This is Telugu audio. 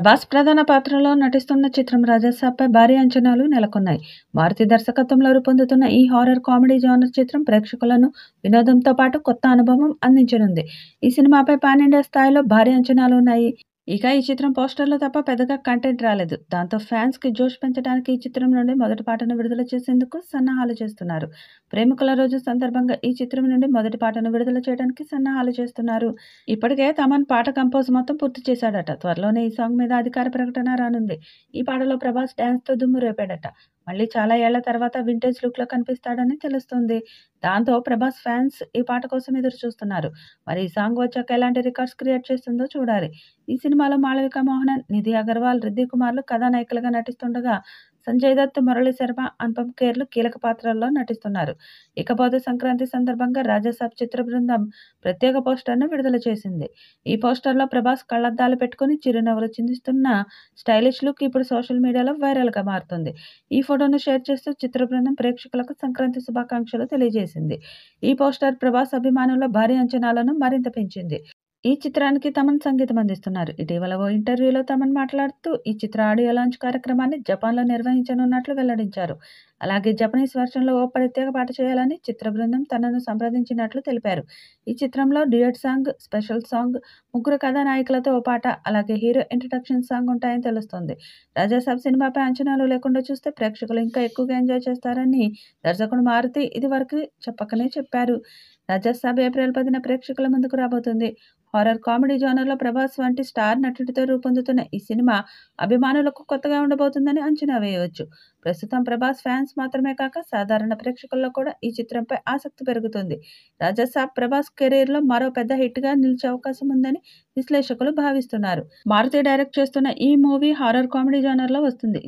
ప్రభాస్ ప్రధాన పాత్రలో నటిస్తున్న చిత్రం 'రాజాసాబ్'పై భారీ అంచనాలు నెలకొన్నాయి. మారుతి దర్శకత్వంలో రూపొందుతున్న ఈ హారర్ కామెడీ జోనర్ చిత్రం ప్రేక్షకులను వినోదంతో పాటు కొత్త అనుభవం అందించనుంది. ఈ సినిమాపై పాన్ ఇండియా స్థాయిలో భారీ అంచనాలున్నాయి. ఇక ఈ చిత్రం పోస్టర్‌లో తప్ప పెద్దగా కంటెంట్ రాలేదు. దాంతో ఫ్యాన్స్‌కి జోష్ పెంచడానికి ఈ చిత్రం నుండి మొదటి పాటను విడుదల చేసేందుకు సన్నాహాలు చేస్తున్నారు. ప్రేమికుల రోజు సందర్భంగా ఈ చిత్రం నుండి మొదటి పాటను విడుదల చేయడానికి సన్నాహాలు చేస్తున్నారు. ఇప్పటికే తమన్ పాట కంపోజ్ మొత్తం పూర్తి చేశాడట. త్వరలోనే ఈ సాంగ్ మీద అధికార ప్రకటన రానుంది. ఈ పాటలో ప్రభాస్ డాన్స్‌తో దుమ్ము రేపాడట. మళ్ళీ చాలా ఏళ్ల తర్వాత వింటేజ్ లుక్‌లో కనిపిస్తాడని తెలుస్తోంది. దాంతో ప్రభాస్ ఫ్యాన్స్ ఈ పాట కోసం ఎదురు చూస్తున్నారు. మరి ఈ సాంగ్ వచ్చాక ఎలాంటి రికార్డ్స్ క్రియేట్ చేస్తుందో చూడాలి. ఈ సినిమాలో మాళవిక మోహనన్, నిధి అగర్వాల్, రిద్ధి కుమార్లు కథానాయకులుగా నటిస్తుండగా సంజయ్ దత్, మురళీ శర్మ, అనుపమ్ ఖేర్లు కీలక పాత్రల్లో నటిస్తున్నారు. ఇకపోతే సంక్రాంతి సందర్భంగా రాజాసాబ్ చిత్ర బృందం ప్రత్యేక పోస్టర్‌ను విడుదల చేసింది. ఈ పోస్టర్‌లో ప్రభాస్ కళ్లద్దాలు పెట్టుకుని చిరునవ్వులు చిందిస్తున్న స్టైలిష్ లుక్ ఇప్పుడు సోషల్ మీడియాలో వైరల్‌గా మారుతుంది. ఈ ఫోటోను షేర్ చేస్తూ చిత్ర బృందం ప్రేక్షకులకు సంక్రాంతి శుభాకాంక్షలు తెలియజేసింది. ఈ పోస్టర్ ప్రభాస్ అభిమానుల్లో భారీ అంచనాలను మరింత పెంచింది. ఈ చిత్రానికి తమన్ సంగీతం అందిస్తున్నారు. ఇటీవల ఓ ఇంటర్వ్యూలో తమన్ మాట్లాడుతూ ఈ చిత్ర ఆడియో లాంచ్ కార్యక్రమాన్ని జపాన్‌లో నిర్వహించనున్నట్లు వెల్లడించారు. అలాగే జపనీస్ వెర్షన్‌లో ఓ ప్రత్యేక పాట చేయాలని చిత్ర బృందం తనను సంప్రదించినట్లు తెలిపారు. ఈ చిత్రంలో డ్యూయెట్ సాంగ్, స్పెషల్ సాంగ్, ముగ్గురు కథానాయకులతో ఓ పాట, అలాగే హీరో ఇంట్రడక్షన్ సాంగ్ ఉంటాయని తెలుస్తోంది. రాజాసాబ్ సినిమాపై అంచనాలు లేకుండా చూస్తే ప్రేక్షకులు ఇంకా ఎక్కువగా ఎంజాయ్ చేస్తారని దర్శకుడు మారుతి ఇదివరకు చెప్పకనే చెప్పారు. రాజాసాబ్ ఏప్రిల్ 10న ప్రేక్షకుల ముందుకు రాబోతుంది. హారర్ కామెడీ జోనర్‌లో ప్రభాస్ వంటి స్టార్ నటుడితో రూపొందుతున్న ఈ సినిమా అభిమానులకు కొత్తగా ఉండబోతుందని అంచనా వేయవచ్చు. ప్రస్తుతం ప్రభాస్ ఫ్యాన్స్ మాత్రమే కాక సాధారణ ప్రేక్షకుల్లో కూడా ఈ చిత్రంపై ఆసక్తి పెరుగుతుంది. రాజాసాబ్ ప్రభాస్ కెరీర్‌లో మరో పెద్ద హిట్‌గా నిలిచే అవకాశం ఉందని విశ్లేషకులు భావిస్తున్నారు. మారుతి డైరెక్ట్ చేస్తున్న ఈ మూవీ హారర్ కామెడీ జోనర్‌లో వస్తుంది.